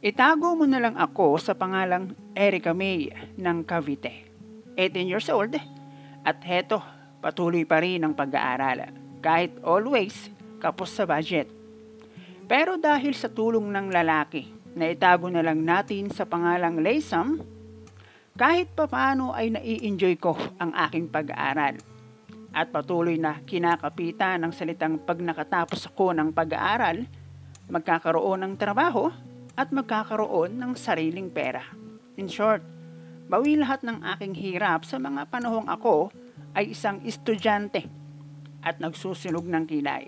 Itago mo na lang ako sa pangalang Erica May ng Cavite. 18 years old at heto, patuloy pa rin ang pag-aaral kahit always kapos sa budget. Pero dahil sa tulong ng lalaki na itago na lang natin sa pangalang Laysam, kahit papaano ay nai-enjoy ko ang aking pag-aaral at patuloy na kinakapitan ng salitang pag nakatapos ako ng pag-aaral, magkakaroon ng trabaho at magkakaroon ng sariling pera. In short, bawi lahat ng aking hirap sa mga panahong ako ay isang estudyante at nagsusunog ng kilay.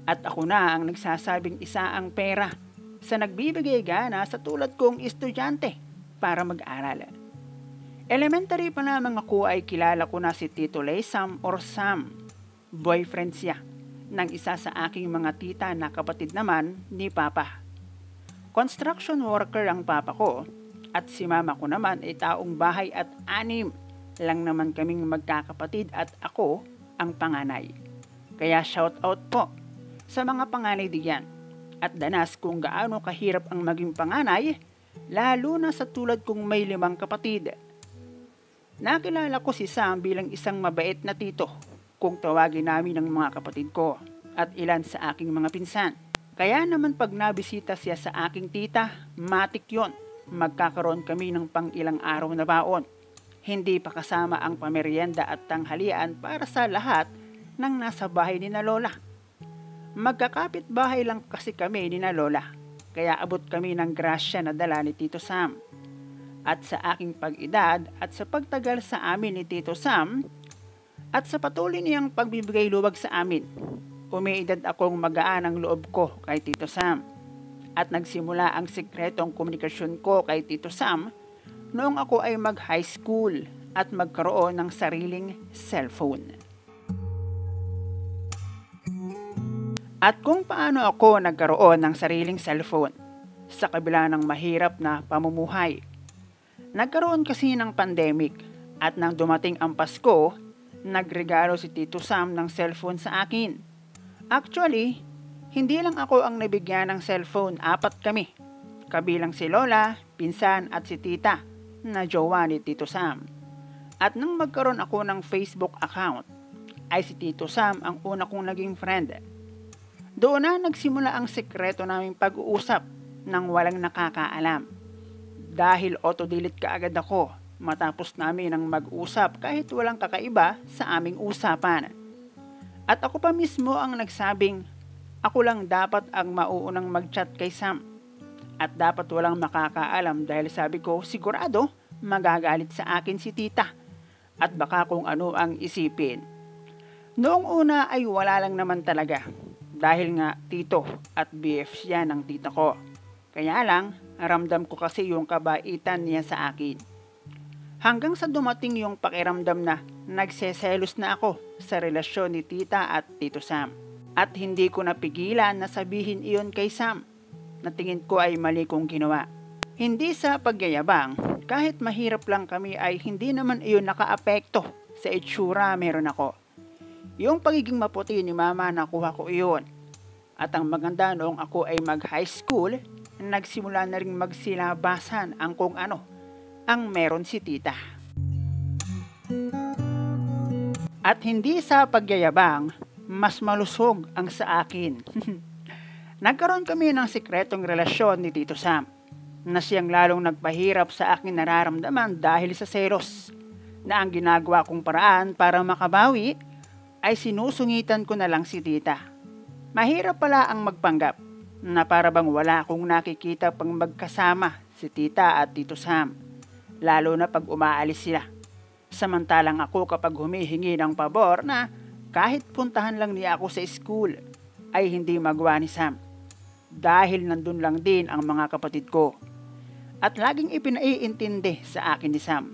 At ako na ang nagsasabing isa ang pera sa nagbibigay gana sa tulad kong estudyante para mag-aral. Elementary pa lamang ako ay kilala ko na si Tito Laysam or Sam. Boyfriend siya ng isa sa aking mga tita na kapatid naman ni Papa. Construction worker ang papa ko at si mama ko naman ay taong bahay at 6 lang naman kaming magkakapatid at ako ang panganay. Kaya shout out po sa mga panganay diyan at danas kung gaano kahirap ang maging panganay lalo na sa tulad kong may 5 kapatid. Nakilala ko si Sam bilang isang mabait na tito kung tawagin namin ng mga kapatid ko at ilan sa aking mga pinsan. Kaya naman pag nabisita siya sa aking tita, matik yon. Magkakaroon kami ng pang-ilang araw na baon. Hindi pa kasama ang pamerienda at tanghalian para sa lahat ng nasa bahay ni na Lola. Magkakapit bahay lang kasi kami ni na Lola, kaya abot kami ng grasya na dala ni Tito Sam. At sa aking pag-edad at sa pagtagal sa amin ni Tito Sam, at sa patuloy niyang pagbibigay luwag sa amin, umiidad akong magaan ang loob ko kay Tito Sam at nagsimula ang sikretong komunikasyon ko kay Tito Sam noong ako ay mag-high school at magkaroon ng sariling cellphone. At kung paano ako nagkaroon ng sariling cellphone sa kabila ng mahirap na pamumuhay. Nagkaroon kasi ng pandemic at nang dumating ang Pasko, nagregalo si Tito Sam ng cellphone sa akin. Actually, hindi lang ako ang nabigyan ng cellphone, 4 kami. Kabilang si Lola, pinsan at si tita na jowa ni Tito Sam. At nang magkaroon ako ng Facebook account, ay si Tito Sam ang una kong naging friend. Doon na nagsimula ang sekreto naming pag-uusap nang walang nakakaalam. Dahil autodelete kaagad ako matapos namin ang mag-usap kahit walang kakaiba sa aming usapan. At ako pa mismo ang nagsabing, ako lang dapat ang mauunang mag-chat kay Sam. At dapat walang makakaalam dahil sabi ko, sigurado magagalit sa akin si tita. At baka kung ano ang isipin. Noong una ay wala lang naman talaga. Dahil nga tito at BF siya ng tita ko. Kaya lang, ramdam ko kasi yung kabaitan niya sa akin. Hanggang sa dumating yung pakiramdam na nagseselos na ako sa relasyon ni tita at Tito Sam. At hindi ko napigilan na sabihin iyon kay Sam na tingin ko ay mali kong ginawa. Hindi sa pagyayabang, kahit mahirap lang kami ay hindi naman iyon nakaapekto sa itsura meron ako. Yung pagiging maputi ni mama nakuha ko iyon. At ang maganda noong ako ay mag-high school, nagsimula na rin magsilabasan ang kung ano ang meron si tita. At hindi sa pagyayabang, mas malusog ang sa akin. Nagkaroon kami ng sikretong relasyon ni Tito Sam na siyang lalong nagpahirap sa aking nararamdaman dahil sa selos na ang ginagawa kong paraan para makabawi ay sinusungitan ko na lang si tita. Mahirap pala ang magpanggap na para bang wala akong nakikita pang magkasama si tita at Tito Sam. Lalo na pag umaalis sila. Samantalang ako kapag humihingi ng pabor na kahit puntahan lang niya ako sa school ay hindi magawa ni Sam. Dahil nandun lang din ang mga kapatid ko. At laging ipinaiintindi sa akin ni Sam.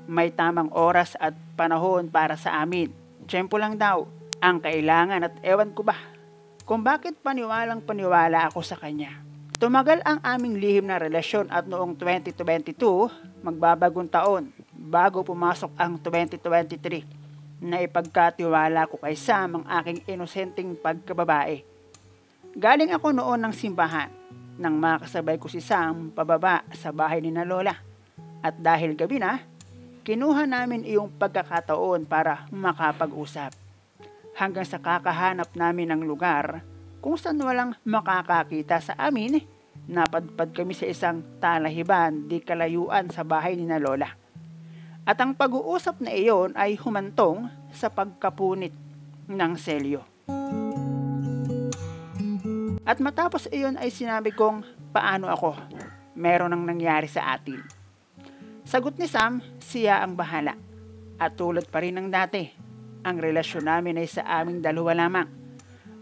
May tamang oras at panahon para sa amin. Tiyempo lang daw ang kailangan at ewan ko ba kung bakit paniwalang paniwala ako sa kanya. Tumagal ang aming lihim na relasyon at noong 2022, magbabagong taon bago pumasok ang 2023 na ipagkatiwala ko kay Sam ang aking inosenteng pagkababae. Galing ako noon ng simbahan nang makasabay ko si Sam pababa sa bahay ni na Lola. At dahil gabi na, kinuha namin iyong pagkakataon para makapag-usap. Hanggang sa kakahanap namin ng lugar kung saan walang makakakita sa amin, napadpad kami sa isang talahiban di kalayuan sa bahay ni na Lola. At ang pag-uusap na iyon ay humantong sa pagkapunit ng selyo. At matapos iyon ay sinabi kong, paano ako? Meron nang nangyari sa atin. Sagot ni Sam, siya ang bahala. At tulad pa rin ng dati, ang relasyon namin ay sa aming dalawa lamang.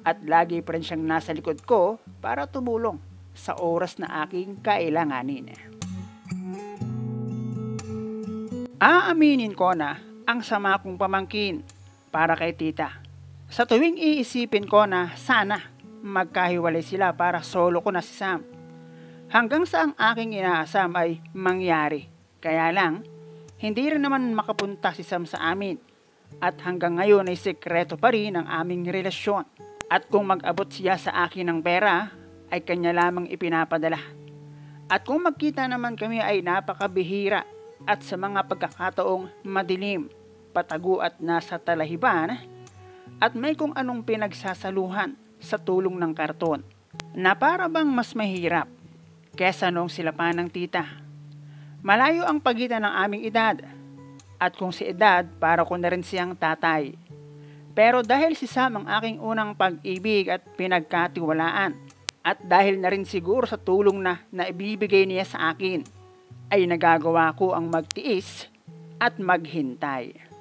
At lagi pa rin siyang nasa likod ko para tumulong sa oras na aking kailanganin. Aaminin ko na ang sama kong pamangkin para kay tita. Sa tuwing iisipin ko na sana magkahiwalay sila para solo ko na si Sam. Hanggang sa ang aking inaasam ay mangyari. Kaya lang, hindi rin naman makapunta si Sam sa amin. At hanggang ngayon ay sekreto pa rin ang aming relasyon. At kung mag-abot siya sa akin ng pera, ay kanya lamang ipinapadala. At kung magkita naman kami ay napakabihira at sa mga pagkakataong madilim, patago at nasa talahiban, at may kung anong pinagsasaluhan sa tulong ng karton na para bang mas mahirap kesa noong sila pa ng tita. Malayo ang pagitan ng aming edad at kung si edad para ko na rin siyang tatay. Pero dahil si Sam ang aking unang pag-ibig at pinagkatiwalaan at dahil na rin siguro sa tulong na naibibigay niya sa akin ay nagagawa ko ang magtiis at maghintay.